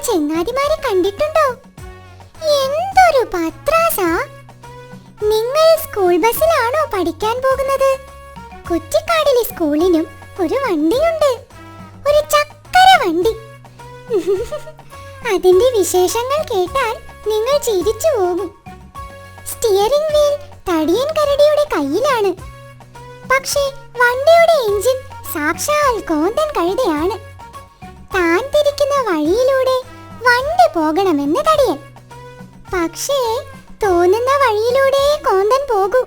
ചെങ്ങാതിമാരെ കണ്ടിട്ടുണ്ടോ? എന്തൊരു പത്രാസാ! നിങ്ങൾ സ്കൂൾ ബസ്സിലാണോ പഠിക്കാൻ പോകുന്നത്? കുറ്റിക്കാടിലെ സ്കൂളിനും ഒരു വണ്ടിയുണ്ട്, ഒരു ചക്കര വണ്ടി. അതിന്റെ വിശേഷങ്ങൾ കേട്ടാൽ നിങ്ങൾ ചിരിച്ചു പോകും. സ്റ്റിയറിംഗ് വീൽ തടിയൻ കരടിയുടെ കയ്യിലാണ്. പക്ഷേ വണ്ടിയുടെ എഞ്ചിൻ സാക്ഷാൽ കോന്തൻ കഴുതയാണ്. താൻ തിരിക്കുന്ന വഴിയിലൂടെ വണ്ടി പോകണമെന്ന് തടിയൻ. പക്ഷേ തോന്നുന്ന വഴിയിലൂടെ കോന്തൻ പോകൂ.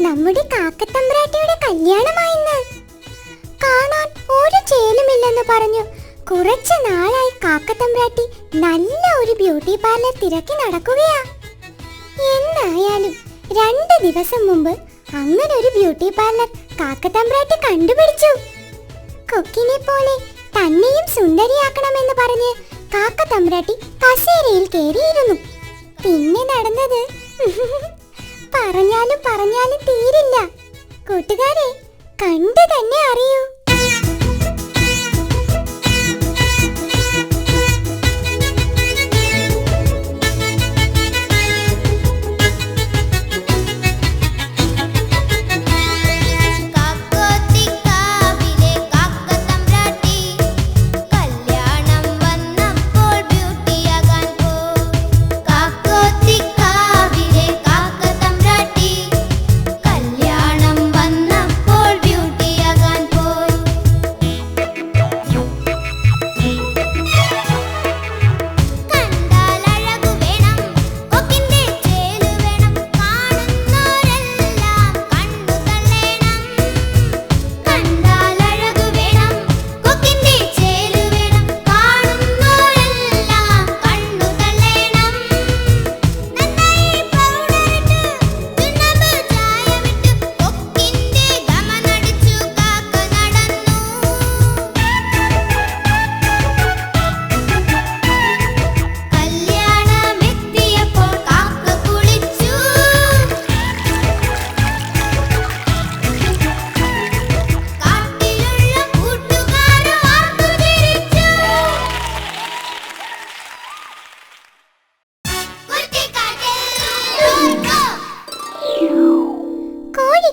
നമ്മുടെ കാക്കത്തമ്പ്രാട്ടിയുടെ കല്യാണമായിന്ന്. കാണാൻ ഒരു ചേലുമില്ലെന്ന് പറഞ്ഞു കുറച്ചു നാളായി കാക്കത്തമ്പ്രാട്ടി നല്ല ഒരു ബ്യൂട്ടി പാർലർ തിരക്കി നടക്കുകയാ. എന്തായാലും 2 ദിവസം മുമ്പ് അങ്ങനെ ഒരു ബ്യൂട്ടി പാർലർ കാക്കത്തമ്പ്രാട്ടി കണ്ടുപിടിച്ചു. കൊക്കിനെ പോലെ തന്നെയും സുന്ദരിയാക്കണമെന്ന് പറഞ്ഞ് കാക്കത്തമ്പ്രാട്ടി കസേരയിൽ കയറിയിരുന്നു. പിന്നെ നടന്നത് പറഞ്ഞാലും തീരില്ല. കൂട്ടുകാരെ, കണ്ടു തന്നെ അറിയൂ.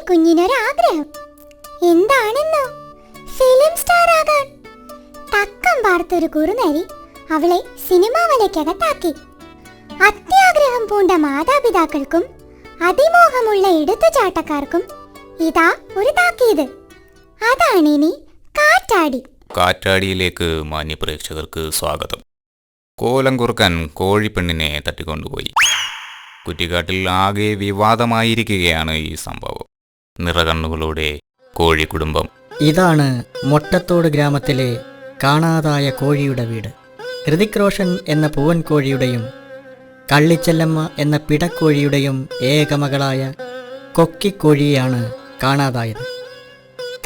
കുഞ്ഞിനൊരാഗ്രഹം എന്താണെന്നോ? ഫിലിം സ്റ്റാർ ആകാൻ. തക്കം പാർത്തൊരു കുറുനരി അവളെ സിനിമാ വലയ്ക്കകത്താക്കി. അത്യാഗ്രഹം പൂണ്ട മാതാപിതാക്കൾക്കും അതിമോഹമുള്ള എടുത്തുചാട്ടക്കാർക്കും ഇതാ ഒരു താക്കീത്. അതാണിനി കാറ്റാടി. കാറ്റാടിയിലേക്ക് മാന്യ പ്രേക്ഷകർക്ക് സ്വാഗതം. കോലം കുറുക്കൻ കോഴിപ്പെണ്ണിനെ തട്ടിക്കൊണ്ടുപോയി. കുറ്റിക്കാട്ടിൽ ആകെ വിവാദമായിരിക്കുകയാണ് ഈ സംഭവം. നിറകണ്ണുകളോടെ കോഴിക്കുടുംബം. ഇതാണ് മൊട്ടത്തോട് ഗ്രാമത്തിലെ കാണാതായ കോഴിയുടെ വീട്. ഹൃതിക് റോഷൻ എന്ന പൂവൻ കോഴിയുടെയും കള്ളിച്ചെല്ലമ്മ എന്ന പിടക്കോഴിയുടെയും ഏകമകളായ കൊക്കിക്കോഴിയെയാണ് കാണാതായത്.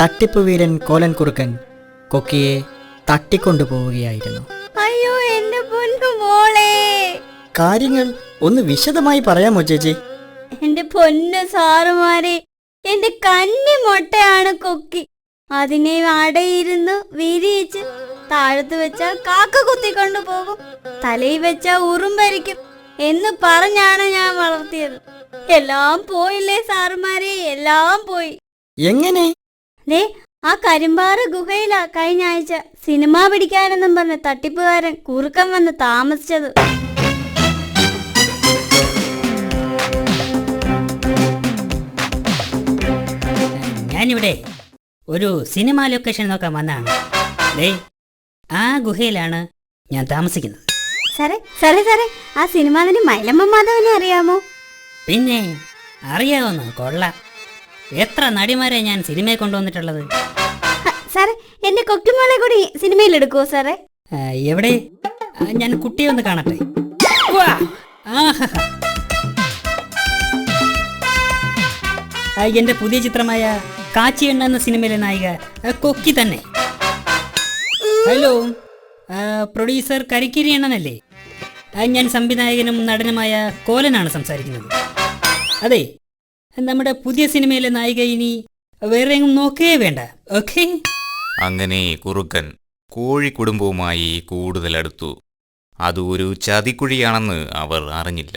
തട്ടിപ്പ് വീരൻ കോലൻ കുറുക്കൻ കൊക്കിയെ തട്ടിക്കൊണ്ടുപോവുകയായിരുന്നു. അയ്യോ, എന്റെ പൊന്നു മോളെ. കാര്യങ്ങൾ ഒന്ന് വിശദമായി പറയാമോ ചേച്ചി? എന്റെ പൊന്നു സാറുമാരെ, എന്റെ കന്നി മുട്ടയാണ് കൊക്കി. അതിനെ അടയിരുന്ന് വിരിയിച്ച് താഴത്ത് വെച്ചാൽ കാക്ക കുത്തിക്കൊണ്ടു പോകും, തലയിൽ വെച്ചാൽ ഉറുമ്പരിക്കും എന്ന് പറഞ്ഞാണ് ഞാൻ വളർത്തിയത്. എല്ലാം പോയില്ലേ സാറുമാരെ, എല്ലാം പോയി. എങ്ങനെ? ദേ ആ കരിമ്പാറ ഗുഹയിലാ കഴിഞ്ഞ ആഴ്ച സിനിമ പിടിക്കാനെന്നും പറഞ്ഞ് തട്ടിപ്പുകാരൻ കുറുക്കൻ വന്ന് താമസിച്ചത്. ഞാനിവിടെ ഒരു സിനിമ ലൊക്കേഷൻ നോക്കാൻ വന്നതാണ്. ദേ ആ ഗുഹയിലാണ് ഞാൻ താമസിക്കുന്നത്. സാറേ സാറേ സാറേ ആ സിനിമ നടി മൈലമ്മ മാധവനെ അറിയാമോ? പിന്നെ അറിയാവുന്ന കൊള്ളാം. എത്ര നടിമാരെ ഞാൻ സിനിമയെ കൊണ്ടുവന്നിട്ടുള്ളത്. സാറേ എന്റെ കൊക്കുമോളെ കൂടി സിനിമയിൽ എടുക്കുവോ സാറേ? എവിടെ? ഞാൻ കുട്ടിയെ ഒന്ന് കാണട്ടെ. വാ! ആഹാ. എന്റെ പുതിയ ചിത്രമായ കാച്ചി എണ്ണ എന്ന സിനിമയിലെ നായിക കൊക്കി തന്നെ. ഹലോ, പ്രൊഡ്യൂസർ കരിക്കിരി എണ്ണനല്ലേ? ഞാൻ സംവിധായകനും നടനുമായ കോലനാണ് സംസാരിക്കുന്നത്. അതെ, നമ്മുടെ പുതിയ സിനിമയിലെ നായിക ഇനി വേറെ എങ്ങും നോക്കേ വേണ്ട. ഓക്കെ. അങ്ങനെ കുറുക്കൻ കോഴി കുടുംബവുമായി കൂടുതലടുത്തു. അത് ഒരു ചതിക്കുഴിയാണെന്ന് അവർ അറിഞ്ഞില്ല.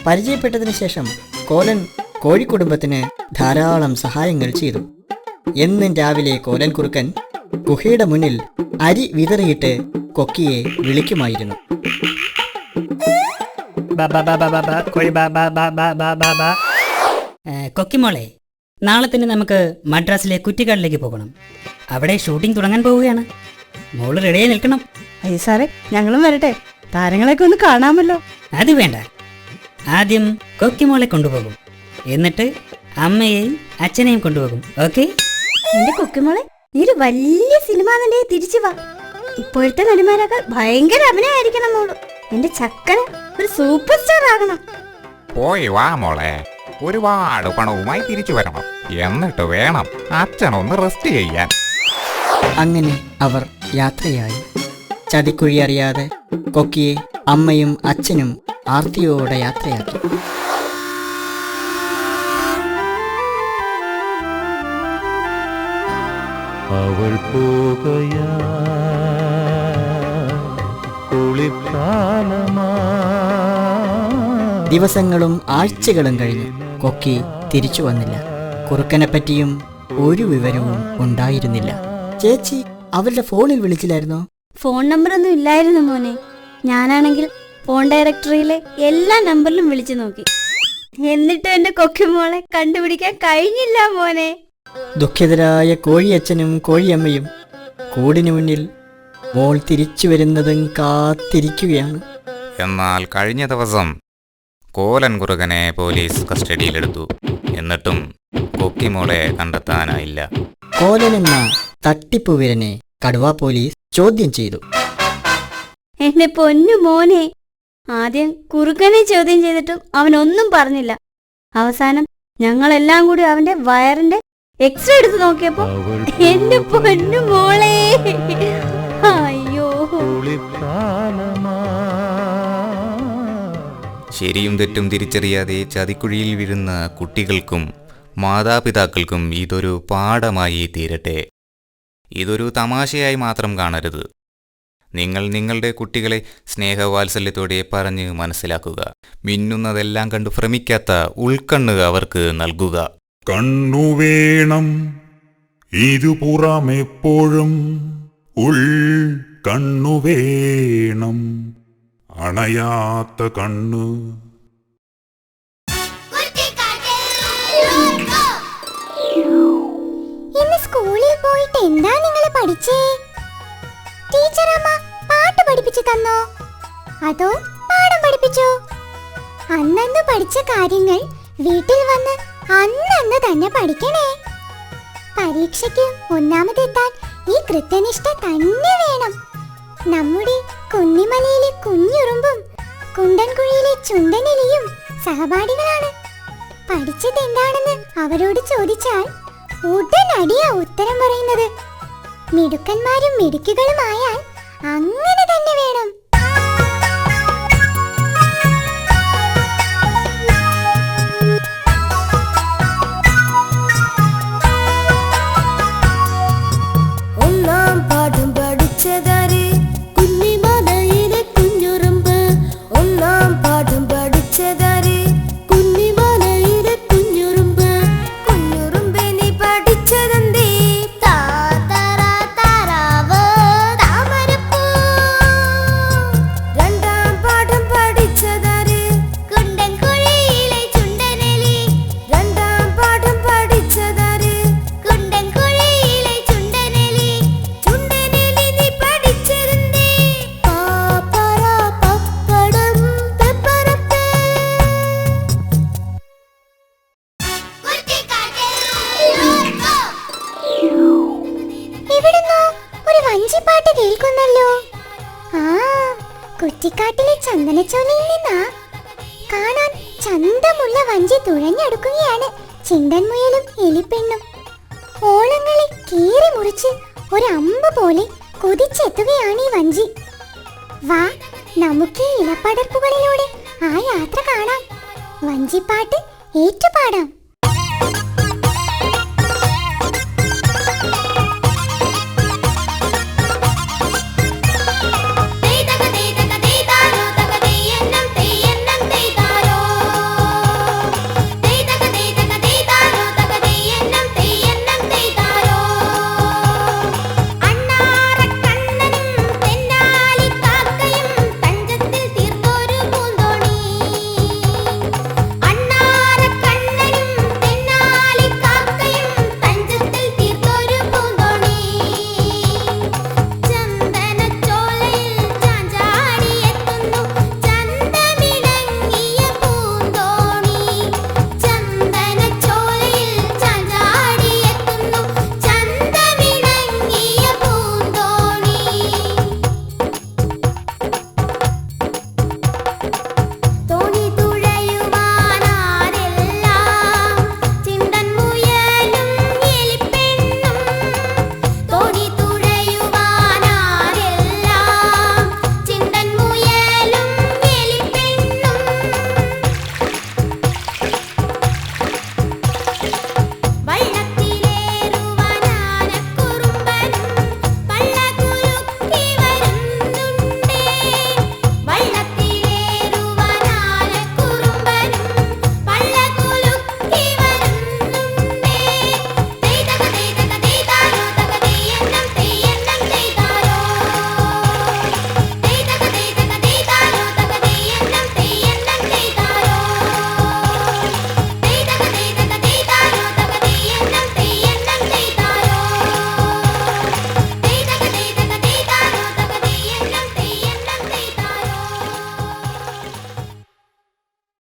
പരിചയപ്പെട്ടതിന് ശേഷം കോലൻ കോഴിക്കുടുംബത്തിന് ധാരാളം സഹായങ്ങൾ ചെയ്തു. എന്നും രാവിലെ കോലൻ കുറുക്കൻ ഗുഹയുടെ മുന്നിൽ അരി വിതറിയിട്ട് കൊക്കിയെ വിളിക്കുമായിരുന്നു. കൊക്കിമോളെ, നാളെ തന്നെ നമുക്ക് മദ്രാസിലെ കുറ്റിക്കാടിലേക്ക് പോകണം. അവിടെ ഷൂട്ടിംഗ് തുടങ്ങാൻ പോവുകയാണ്. മോള് റെഡിയായി നിൽക്കണം. അയ്യോ സാറേ, ഞങ്ങളും വരട്ടെ, താരങ്ങളെയൊക്കെ ഒന്ന് കാണാമല്ലോ. അത് വേണ്ട, ആദ്യം കൊക്കിമോളെ കൊണ്ടുപോകും, എന്നിട്ട് അമ്മയെയും അച്ഛനെയും കൊണ്ടുപോകും. ഓക്കെ? എന്റെ കൊക്കുമോളെ, നീ ഒരു വലിയ സിനിമ നടിയെ തിരിച്ചു വാ. ഇപ്പോഴത്തെ നടിമാരൊക്കെ ഭയങ്കര അഭിനയായിരിക്കണം മോള്. എന്റെ ചക്കന് ഒരു സൂപ്പർ സ്റ്റാർ ആകണം. പോയി വാ മോളെ, ഒരുപാട് പണവുമായി തിരിച്ചു വരണം. എന്നിട്ട് വേണം അച്ഛനൊന്ന് റെസ്റ്റ് ചെയ്യാൻ. അങ്ങനെ അവർ യാത്രയായി. ചതിക്കുഴി അറിയാതെ കൊക്കിയെ അമ്മയും അച്ഛനും ആർത്തിയോടെ യാത്രയാക്കി. അവൾ പോകയാ കുളിർക്കാലമാ. ദിവസങ്ങളും ആഴ്ചകളും കഴിഞ്ഞു. കൊക്കി തിരിച്ചു വന്നില്ല. കുറുക്കനെപ്പറ്റിയും ഒരു വിവരവും ഉണ്ടായിരുന്നില്ല. ചേച്ചി അവരുടെ ഫോണിൽ വിളിച്ചില്ലായിരുന്നോ? ഫോൺ നമ്പറൊന്നും ഇല്ലായിരുന്നു മോനെ. ഞാനാണെങ്കിൽ ഫോൺ ഡയറക്ടറിയിലെ എല്ലാ നമ്പറിലും വിളിച്ചു നോക്കി. എന്നിട്ടും എന്റെ കൊക്കുമോളെ കണ്ടുപിടിക്കാൻ കഴിഞ്ഞില്ല മോനെ. ദുഃഖിതരായ കോഴിയച്ഛനും കോഴിയമ്മയും കൂടിനു മുന്നിൽ മോൾ തിരിച്ചു വരുന്നതും കാത്തിരിക്കുകയാണ്. എന്നാൽ കഴിഞ്ഞ ദിവസം കോലൻ കുറുകനെ പോലീസ് കസ്റ്റഡിയിലെടുത്തു. എന്നിട്ടും കൊക്കിമോളെ കണ്ടെത്താനായില്ല. കോലൻ എന്ന തട്ടിപ്പുവീരനെ കടുവ പോലീസ് ചോദ്യം ചെയ്തു. എന്റെ പൊന്നു മോനെ, ആദ്യം കുറുക്കനെ ചോദ്യം ചെയ്തിട്ടും അവനൊന്നും പറഞ്ഞില്ല. അവസാനം ഞങ്ങളെല്ലാം കൂടി അവന്റെ വയറിന്റെ എക്സ്റേ എടുത്ത് നോക്കിയപ്പോ എന്റെ പൊന്നു മോളെ, അയ്യോ. ശരിയും തെറ്റും തിരിച്ചറിയാതെ ചതിക്കുഴിയിൽ വീഴുന്ന കുട്ടികൾക്കും മാതാപിതാക്കൾക്കും ഇതൊരു പാഠമായി തീരട്ടെ. ഇതൊരു തമാശയായി മാത്രം കാണരുത്. നിങ്ങൾ നിങ്ങളുടെ കുട്ടികളെ സ്നേഹവാത്സല്യത്തോടെ പറഞ്ഞ് മനസ്സിലാക്കുക. മിന്നുന്നതെല്ലാം കണ്ടു ഭ്രമിക്കാത്ത ഉൾക്കണ്ണ് അവർക്ക് നൽകുക. കണ്ണു വേണം ഇരുപുറമെപ്പോഴും, ഉൾ കണ്ണു വേണം, അണയാത്ത കണ്ണു. ഇന്ന് സ്കൂളിൽ പോയിട്ട് എന്താ നിങ്ങൾ പഠിച്ചേ? ടീച്ചറമ്മ പാട്ട് പഠിപ്പിച്ചു തന്നോ അതോ പാഠം പഠിപ്പിച്ചോ? അന്നന്ന് പഠിച്ച കാര്യങ്ങൾ വീട്ടിൽ വന്ന് അന്നന്ന് തന്നെ പഠിക്കണേ. പരീക്ഷയ്ക്ക് ഒന്നാമതെത്താൻ ഈ കൃത്യനിഷ്ഠ തന്നെ വേണം. നമ്മുടെ കുന്നിമലയിലെ കുഞ്ഞുറുമ്പും കുണ്ടൻകുഴിയിലെ ചുണ്ടനെലിയും സഹപാഠികളാണ്. പഠിച്ചത് എന്താണെന്ന് അവരോട് ചോദിച്ചാൽ ഉടനടിയാ ഉത്തരം പറയുന്നത്. മിടുക്കന്മാരും മിടുക്കുകളുമായാൽ അങ്ങനെ തന്നെ വേണം. ഒന്നാം പാഠം പഠിച്ചതാര്? കുന്നിമലയിലെ കുഞ്ഞുറുമ്പ്. ഒന്നാം പാഠം പഠിച്ചതാര്? കുന്നിമലയിലെ കുഞ്ഞുറുമ്പ്. കുഞ്ഞുറുമ്പെ നീ പഠി ഓലച്ചോലയിൽ നിന്നാ. കാണാൻ ചന്തമുള്ള വഞ്ചി തുഴഞ്ഞെടുക്കുകയാണ് ചിണ്ടൻ മുയലും എലിപ്പെണ്ണും. ഓളങ്ങളെ കീറി മുറിച്ച് ഒരു അമ്പ് പോലെ കുതിച്ചെത്തുകയാണ് ഈ വഞ്ചി. വാ, നമുക്ക് ഈ ഇലപ്പടർപ്പുകളിലൂടെ ആ യാത്ര കാണാം. വഞ്ചിപ്പാട്ട് ഏറ്റുപാടാം.